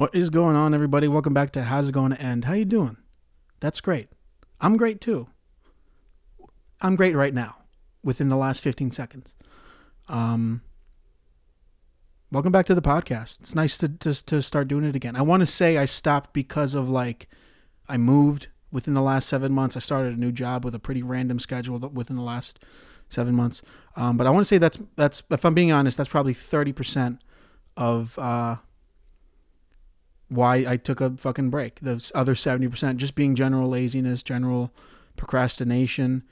What is going on, everybody? Welcome back to How's It Going to End? How you doing? That's great. I'm great too. I'm great right now, within the last 15 seconds. Welcome back to the podcast. It's nice to start doing it again. I want to say I stopped because of I moved within the last 7 months. I started a new job with a pretty random schedule within the last 7 months. But I want to say that's if I'm being honest, that's probably 30% of why I took a fucking break. The other 70% just being general laziness, general procrastination,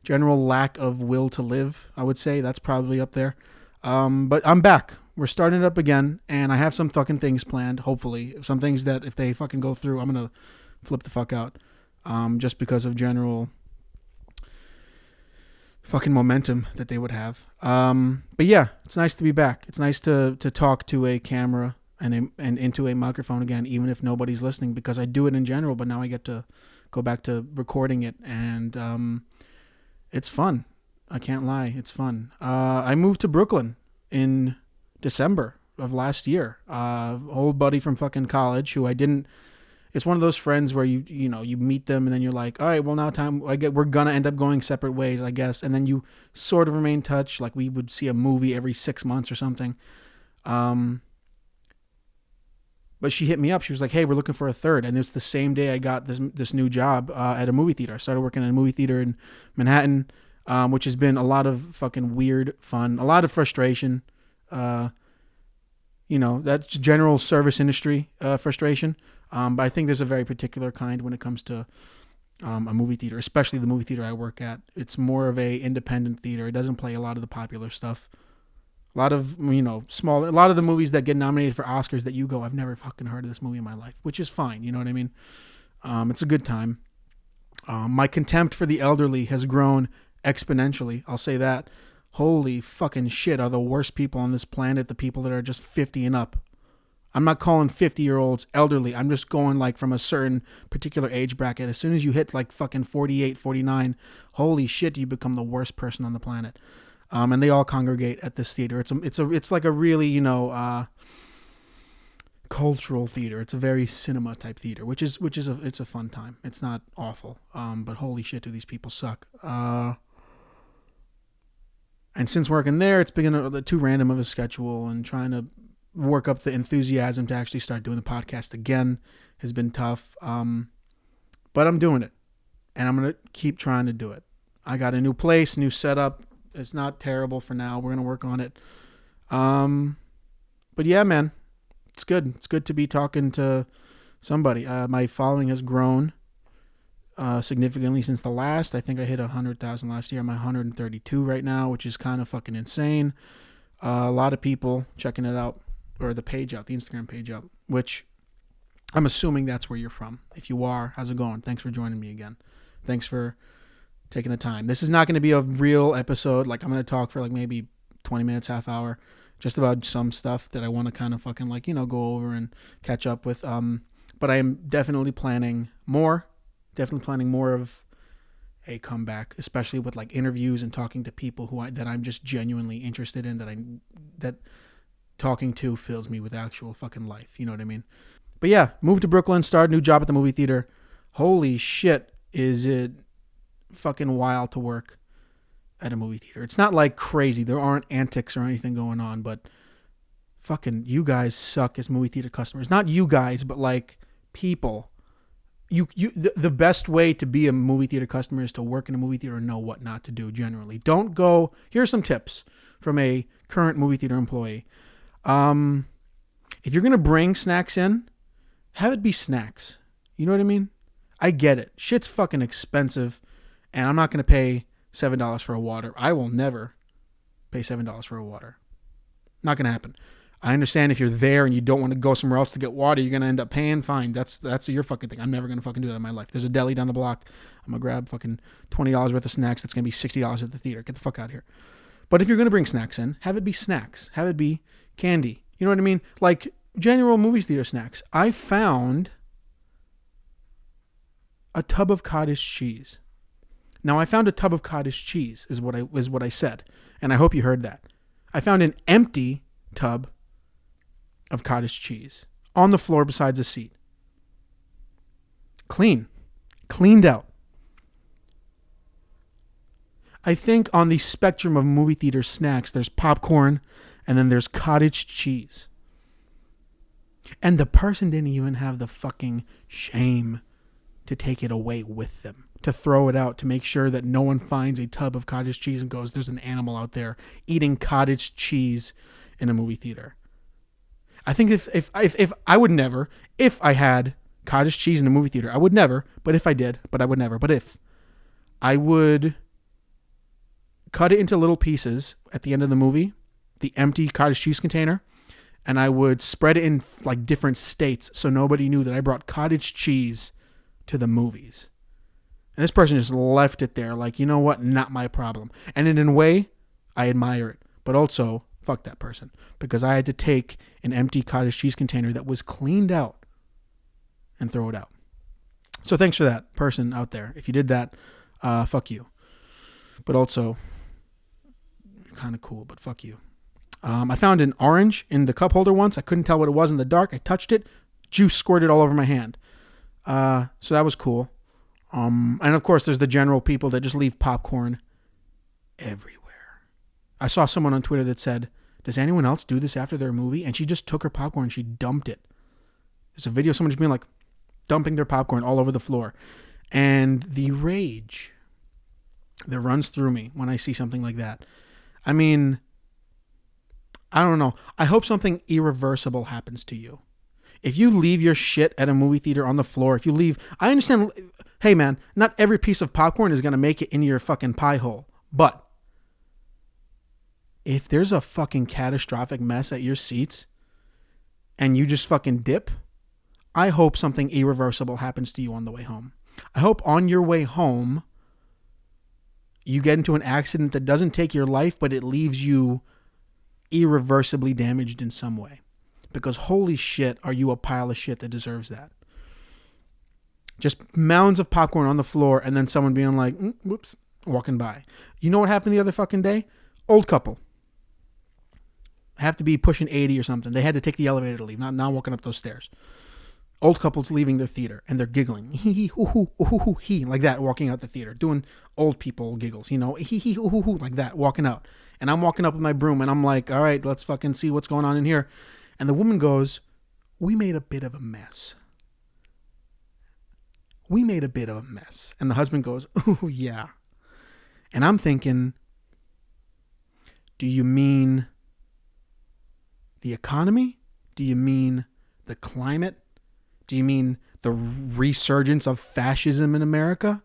general lack of will to live. I would say that's probably up there. But I'm back. We're starting it up again, and I have some fucking things planned, hopefully. Some things that if they fucking go through, I'm going to flip the fuck out. Just because of general fucking momentum that they would have. But yeah, it's nice to be back. It's nice to talk to a camera and into a microphone again, even if nobody's listening, because I do it in general, but now I get to go back to recording it, and it's fun. I can't lie, it's fun. I moved to Brooklyn in December of last year. Old buddy from fucking college who I didn't. It's one of those friends where you meet them and then you're like, all right, well now we're gonna end up going separate ways, I guess, and then you sort of remain in touch. Like we would see a movie every 6 months or something. But she hit me up. She was like, hey, we're looking for a third. And it's the same day I got this new job at a movie theater. I started working at a movie theater in Manhattan, which has been a lot of fucking weird fun, a lot of frustration. That's general service industry frustration. But I think there's a very particular kind when it comes to a movie theater, especially the movie theater I work at. It's more of a independent theater. It doesn't play a lot of the popular stuff. A lot of, a lot of the movies that get nominated for Oscars that you go, I've never fucking heard of this movie in my life, which is fine. You know what I mean? It's a good time. My contempt for the elderly has grown exponentially. I'll say that. Holy fucking shit are the worst people on this planet, the people that are just 50 and up. I'm not calling 50-year-olds elderly. I'm just going from a certain particular age bracket. As soon as you hit fucking 48, 49, holy shit, you become the worst person on the planet. And they all congregate at this theater. It's like a really, cultural theater. It's a very cinema type theater, which is it's a fun time. It's not awful. But holy shit, do these people suck. And since working there, it's been too random of a schedule, and trying to work up the enthusiasm to actually start doing the podcast again has been tough. But I'm doing it, and I'm going to keep trying to do it. I got a new place, new setup. It's not terrible for now. We're going to work on it. But yeah, man, it's good. It's good to be talking to somebody. My following has grown significantly since the last. I think I hit 100,000 last year. I'm at 132 right now, which is kind of fucking insane. A lot of people checking it out, or the page out, the Instagram page out, which I'm assuming that's where you're from. If you are, how's it going? Thanks for joining me again. Thanks for taking the time. This is not going to be a real episode. I'm going to talk for maybe 20 minutes, half hour, just about some stuff that I want to kind of fucking go over and catch up with. But I am definitely planning more of a comeback, especially with interviews and talking to people that I'm just genuinely interested in, that talking to fills me with actual fucking life. You know what I mean? But yeah, moved to Brooklyn, started a new job at the movie theater. Holy shit, is it fucking wild to work at a movie theater. It's not crazy. There aren't antics or anything going on, but fucking you guys suck as movie theater customers. Not you guys, but people. The best way to be a movie theater customer is to work in a movie theater and know what not to do generally. Don't go. Here's some tips from a current movie theater employee. If you're going to bring snacks in, have it be snacks. You know what I mean? I get it. Shit's fucking expensive. And I'm not going to pay $7 for a water. I will never pay $7 for a water. Not going to happen. I understand if you're there and you don't want to go somewhere else to get water, you're going to end up paying. Fine. That's your fucking thing. I'm never going to fucking do that in my life. There's a deli down the block. I'm going to grab fucking $20 worth of snacks. That's going to be $60 at the theater. Get the fuck out of here. But if you're going to bring snacks in, have it be snacks. Have it be candy. You know what I mean? General movie theater snacks. I found a tub of cottage cheese. Now, I found a tub of cottage cheese, is what I said, and I hope you heard that. I found an empty tub of cottage cheese. on the floor besides a seat. Cleaned out. I think on the spectrum of movie theater snacks, there's popcorn and then there's cottage cheese. And the person didn't even have the fucking shame to take it away with them, to throw it out, to make sure that no one finds a tub of cottage cheese and goes, there's an animal out there eating cottage cheese in a movie theater. I think if I would never, if I had cottage cheese in a movie theater, I would never, but if I did, but I would never, but if I would cut it into little pieces at the end of the movie, the empty cottage cheese container, and I would spread it in like different states so nobody knew that I brought cottage cheese to the movies. And this person just left it there like, you know what, not my problem. And in a way, I admire it, but also fuck that person, because I had to take an empty cottage cheese container that was cleaned out and throw it out. So thanks for that person out there. If you did that, fuck you. But also, kind of cool, but fuck you. I found an orange in the cup holder once. I couldn't tell what it was in the dark. I touched it. Juice squirted all over my hand. So that was cool. And of course, there's the general people that just leave popcorn everywhere. I saw someone on Twitter that said, does anyone else do this after their movie? And she just took her popcorn and she dumped it. There's a video of someone just being like, dumping their popcorn all over the floor. And the rage that runs through me when I see something like that. I mean, I don't know. I hope something irreversible happens to you. If you leave your shit at a movie theater on the floor, if you leave, I understand, hey man, not every piece of popcorn is going to make it in your fucking pie hole. But if there's a fucking catastrophic mess at your seats and you just fucking dip, I hope something irreversible happens to you on the way home. I hope on your way home, you get into an accident that doesn't take your life, but it leaves you irreversibly damaged in some way. Because holy shit, are you a pile of shit that deserves that? Just mounds of popcorn on the floor and then someone being like, whoops, walking by. You know what happened the other fucking day? Old couple. Have to be pushing 80 or something. They had to take the elevator to leave, not walking up those stairs. Old couples leaving their theater and they're giggling. Hee hee hoo hoo hoo hoo hee, like that, walking out the theater, doing old people giggles, you know, hee hee hoo hoo hoo, like that, walking out. And I'm walking up with my broom and I'm like, all right, let's fucking see what's going on in here. And the woman goes, we made a bit of a mess. We made a bit of a mess. And the husband goes, oh yeah. And I'm thinking, do you mean the economy? Do you mean the climate? Do you mean the resurgence of fascism in America?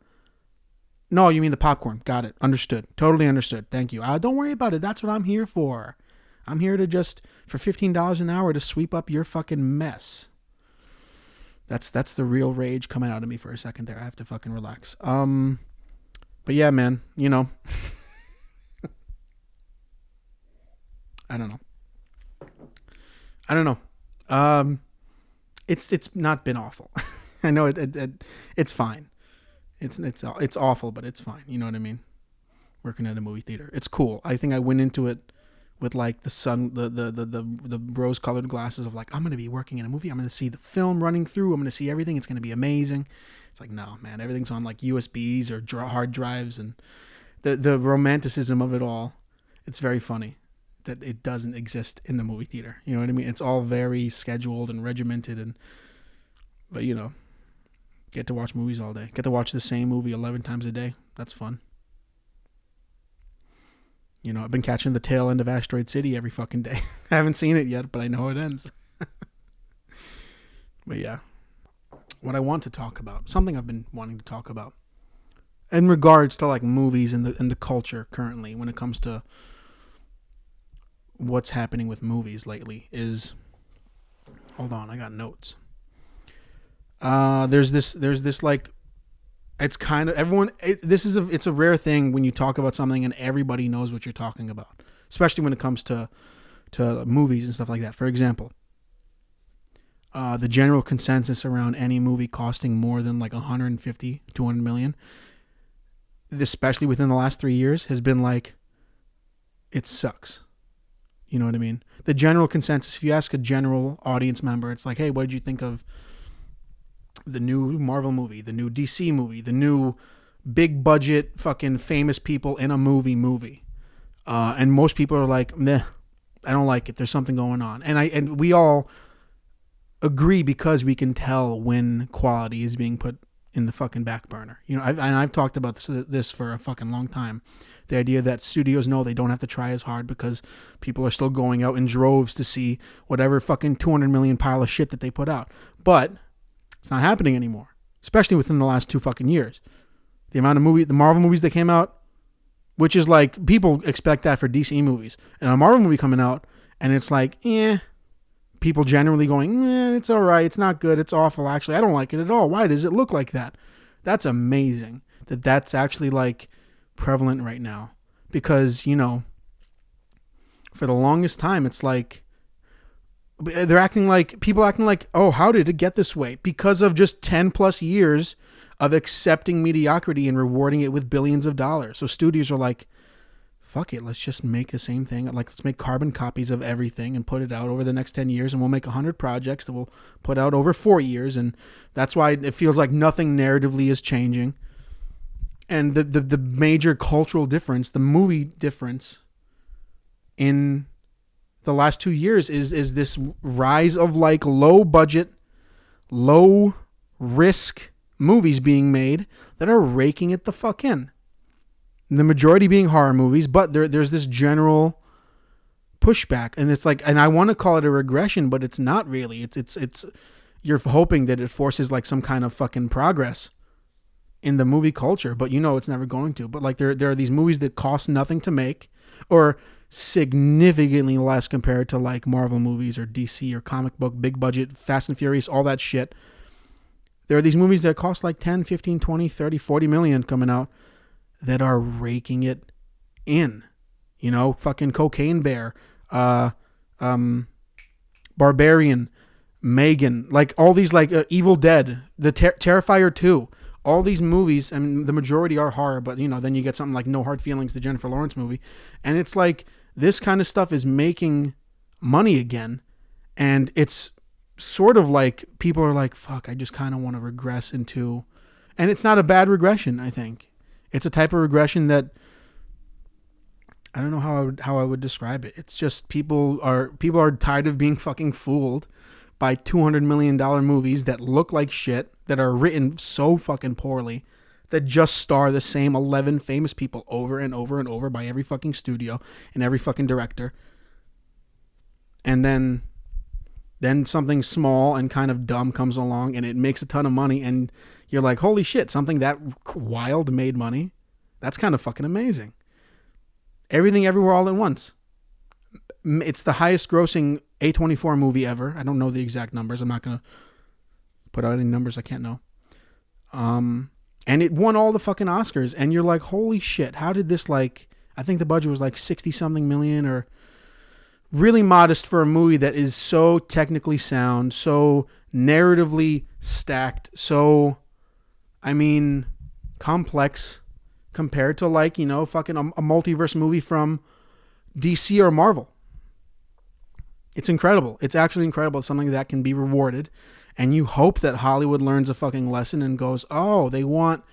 No, you mean the popcorn. Got it. Understood. Totally understood. Thank you. Don't worry about it. That's what I'm here for. I'm here to just, for $15 an hour, to sweep up your fucking mess. That's the real rage coming out of me for a second there. I have to fucking relax. But yeah, man, you know. I don't know. It's not been awful. I know it's fine. It's awful, but it's fine. You know what I mean? Working at a movie theater, it's cool. I think I went into it with like the rose-colored glasses of like, I'm gonna be working in a movie. I'm gonna see the film running through. I'm gonna see everything. It's gonna be amazing. It's like, no, man, everything's on like USBs or hard drives, and the romanticism of it all. It's very funny that it doesn't exist in the movie theater. You know what I mean? It's all very scheduled and regimented, but you know, get to watch movies all day. Get to watch the same movie 11 times a day. That's fun. You know, I've been catching the tail end of Asteroid City every fucking day. I haven't seen it yet, but I know how it ends. But yeah, what I want to talk about, something I've been wanting to talk about in regards to like movies and the culture currently when it comes to what's happening with movies lately is, hold on, I got notes. There's this like, it's kind of everyone. It's a rare thing when you talk about something and everybody knows what you're talking about, especially when it comes to movies and stuff like that. For example, the general consensus around any movie costing more than like 150, 200 million, especially within the last 3 years, has been like, it sucks. You know what I mean? The general consensus, if you ask a general audience member, it's like, hey, what did you think of the new Marvel movie, the new DC movie, the new big budget fucking famous people in a movie? And most people are like, meh, I don't like it. There's something going on. And we all agree because we can tell when quality is being put in the fucking back burner. You know, I've talked about this for a fucking long time. The idea that studios know they don't have to try as hard because people are still going out in droves to see whatever fucking 200 million pile of shit that they put out. But it's not happening anymore, especially within the last 2 fucking years. The amount of the Marvel movies that came out, which is like, people expect that for DC movies. And a Marvel movie coming out, and it's like, people generally going, it's all right, it's not good, it's awful, actually, I don't like it at all. Why does it look like that? That's amazing that that's actually like prevalent right now. Because, you know, for the longest time, it's like, people acting like, oh, how did it get this way? Because of just 10 plus years of accepting mediocrity and rewarding it with billions of dollars. So studios are like, fuck it, let's just make the same thing. Like, let's make carbon copies of everything and put it out over the next 10 years, and we'll make 100 projects that we'll put out over 4 years. And that's why it feels like nothing narratively is changing. And the major cultural difference, the movie difference in the last 2 years is this rise of like low budget, low risk movies being made that are raking it the fuck in. The majority being horror movies, but there's this general pushback, and it's like, and I want to call it a regression, but it's not really. It's you're hoping that it forces like some kind of fucking progress in the movie culture, but you know it's never going to. But like there are these movies that cost nothing to make, or significantly less compared to like Marvel movies or DC or comic book, big budget, Fast and Furious, all that shit. There are these movies that cost like 10, 15, 20, 30, 40 million coming out that are raking it in. You know, fucking Cocaine Bear, Barbarian, Megan, like all these, like Evil Dead, the Terrifier 2, all these movies, I mean, the majority are horror, but you know, then you get something like No Hard Feelings, the Jennifer Lawrence movie, and it's like, this kind of stuff is making money again, and it's sort of like, people are like, fuck, I just kind of want to regress into, and it's not a bad regression, I think. It's a type of regression that, I don't know how I would describe it. It's just people are tired of being fucking fooled by $200 million movies that look like shit, that are written so fucking poorly, that just star the same 11 famous people over and over and over by every fucking studio and every fucking director. And then something small and kind of dumb comes along and it makes a ton of money, and you're like, holy shit, something that wild made money? That's kind of fucking amazing. Everything Everywhere All at Once. It's the highest grossing A24 movie ever. I don't know the exact numbers. I'm not going to put out any numbers I can't know. And it won all the fucking Oscars, and you're like, holy shit, how did this, like, I think the budget was like 60 something million, or really modest for a movie that is so technically sound, so narratively stacked, so, I mean, complex compared to, like, you know, fucking a multiverse movie from DC or Marvel. It's incredible. It's actually incredible. It's something that can be rewarded. And you hope that Hollywood learns a fucking lesson and goes, oh, they want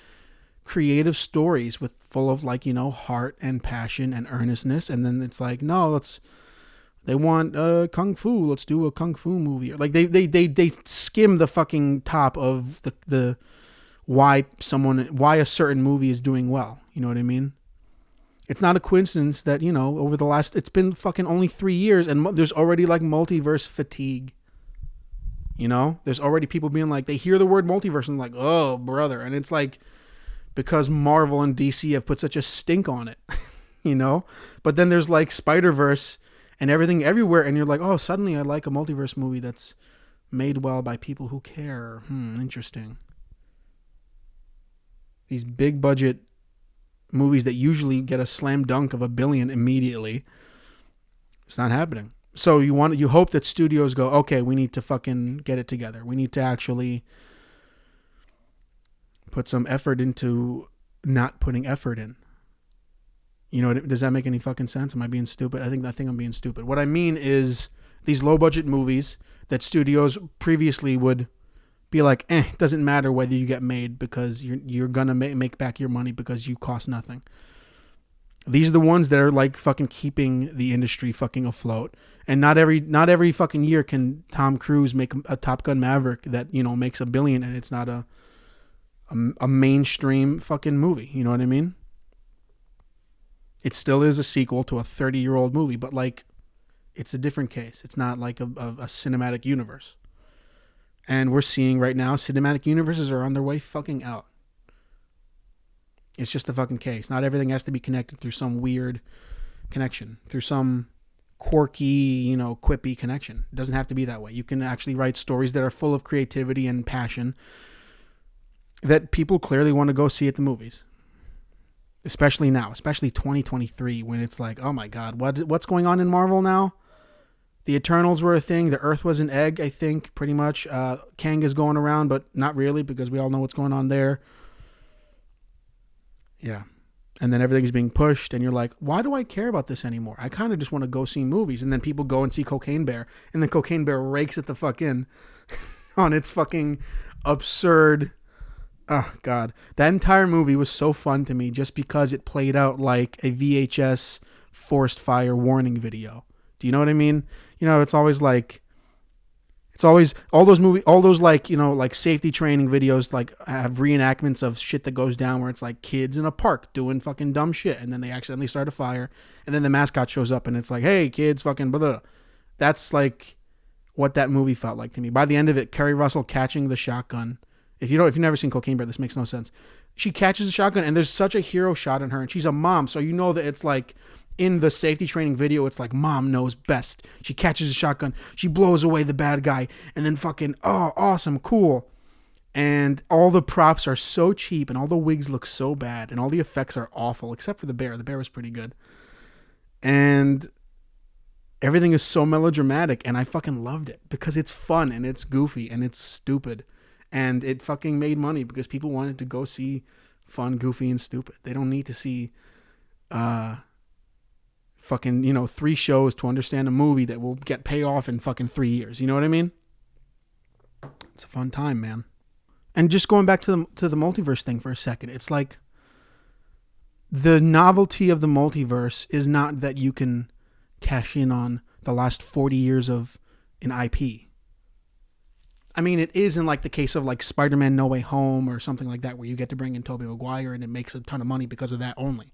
creative stories with full of, like, you know, heart and passion and earnestness. And then it's like, no, they want kung fu. Let's do a kung fu movie. Like they skim the fucking top of the why a certain movie is doing well. You know what I mean? It's not a coincidence that, you know, over the last, it's been fucking only 3 years, and there's already like multiverse fatigue. You know, there's already people being like, they hear the word multiverse and like, oh brother, and it's like, because Marvel and DC have put such a stink on it, you know. But then there's like Spider-Verse and Everything Everywhere, and you're like, oh, suddenly I like a multiverse movie that's made well by people who care. Interesting. These big budget movies that usually get a slam dunk of $1 billion immediately, it's not happening. So you hope that studios go, okay, we need to fucking get it together. We need to actually put some effort into not putting effort in. You know, does that make any fucking sense? Am I being stupid? I think I'm being stupid. What I mean is these low budget movies that studios previously would be like, it doesn't matter whether you get made because you're gonna make back your money because you cost nothing. These are the ones that are like fucking keeping the industry fucking afloat. And not every fucking year can Tom Cruise make a Top Gun Maverick that, you know, makes $1 billion and it's not a mainstream fucking movie. You know what I mean? It still is a sequel to a 30-year-old movie, but like, it's a different case. It's not like a cinematic universe. And we're seeing right now, cinematic universes are on their way fucking out. It's just the fucking case. Not everything has to be connected through some weird connection, through some quirky, you know, quippy connection. It doesn't have to be that way. You can actually write stories that are full of creativity and passion that people clearly want to go see at the movies. Especially now, especially 2023, when it's like, oh my God, what's going on in Marvel now? The Eternals were a thing. The Earth was an egg, I think, pretty much. Kang is going around, but not really, because we all know what's going on there. Yeah. And then everything's being pushed, and you're like, why do I care about this anymore? I kind of just want to go see movies. And then people go and see Cocaine Bear, and then Cocaine Bear rakes it the fuck in on its fucking absurd... Oh, God. That entire movie was so fun to me just because it played out like a VHS forced fire warning video. Do you know what I mean? You know, it's always like... It's always... all those like, you know, like safety training videos like have reenactments of shit that goes down where it's like kids in a park doing fucking dumb shit and then they accidentally start a fire and then the mascot shows up and it's like, hey, kids, fucking blah, blah, blah. That's like what that movie felt like to me. By the end of it, Kerry Russell catching the shotgun... If you've never seen Cocaine Bear, this makes no sense. She catches a shotgun and there's such a hero shot on her and she's a mom. So you know that it's like in the safety training video, it's like mom knows best. She catches a shotgun. She blows away the bad guy and then fucking, oh, awesome, cool. And all the props are so cheap and all the wigs look so bad and all the effects are awful except for the bear. The bear was pretty good. And everything is so melodramatic and I fucking loved it because it's fun and it's goofy and it's stupid. And it fucking made money because people wanted to go see fun, goofy, and stupid. They don't need to see fucking, you know, 3 shows to understand a movie that will get payoff in fucking 3 years. You know what I mean? It's a fun time, man. And just going back to the multiverse thing for a second, it's like the novelty of the multiverse is not that you can cash in on the last 40 years of an IP. I mean, it is in like the case of like Spider-Man No Way Home or something like that where you get to bring in Tobey Maguire and it makes a ton of money because of that only.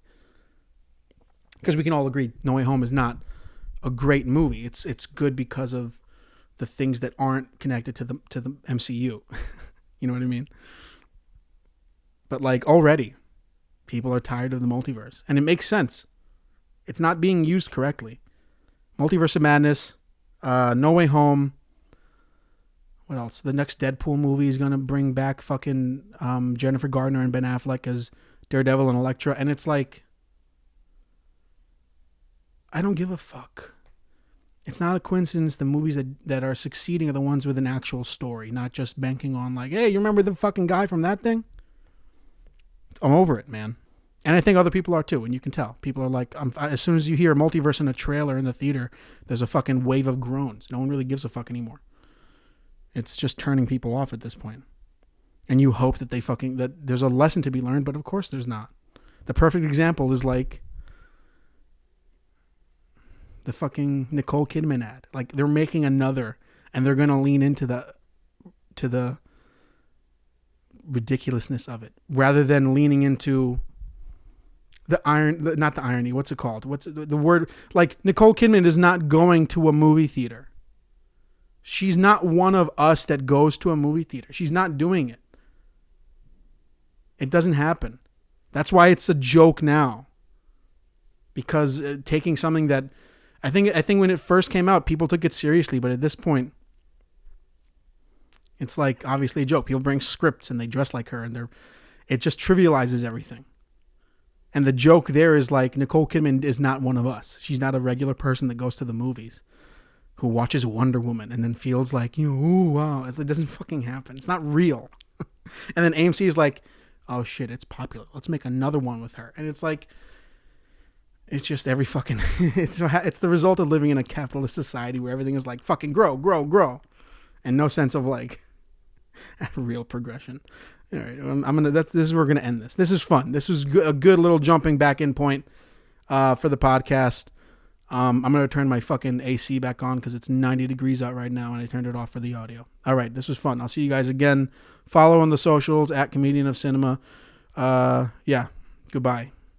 Because we can all agree No Way Home is not a great movie. It's good because of the things that aren't connected to the MCU. You know what I mean? But like already, people are tired of the multiverse. And it makes sense. It's not being used correctly. Multiverse of Madness, No Way Home... What else? The next Deadpool movie is going to bring back fucking Jennifer Gardner and Ben Affleck as Daredevil and Elektra. And it's like, I don't give a fuck. It's not a coincidence the movies that are succeeding are the ones with an actual story, not just banking on like, hey, you remember the fucking guy from that thing? I'm over it, man. And I think other people are too, and you can tell. People are like, as soon as you hear Multiverse in a trailer in the theater, there's a fucking wave of groans. No one really gives a fuck anymore. It's just turning people off at this point. And you hope that that there's a lesson to be learned, but of course there's not. The perfect example is like the fucking Nicole Kidman ad. Like they're making another and they're going to lean into the ridiculousness of it rather than leaning into not the irony. What's it called? What's the word? Like Nicole Kidman is not going to a movie theater. She's not one of us that goes to a movie theater. She's not doing it. It doesn't happen. That's why it's a joke now. Because taking something that I think when it first came out, people took it seriously, but at this point, it's like obviously a joke. People bring scripts and they dress like her, and it just trivializes everything. And the joke there is like Nicole Kidman is not one of us. She's not a regular person that goes to the movies, who watches Wonder Woman and then feels like, ooh, wow. It doesn't fucking happen. It's not real. And then AMC is like, oh shit, it's popular. Let's make another one with her. And it's like, It's just every fucking it's the result of living in a capitalist society where everything is like fucking grow, and no sense of like real progression. All right, this is where we're gonna end this. This is fun. This was a good little jumping back in point for the podcast. I'm gonna turn my fucking AC back on because it's 90 degrees out right now, and I turned it off for the audio. All right, this was fun. I'll see you guys again. Follow on the socials at Comedian of Cinema. Yeah, goodbye.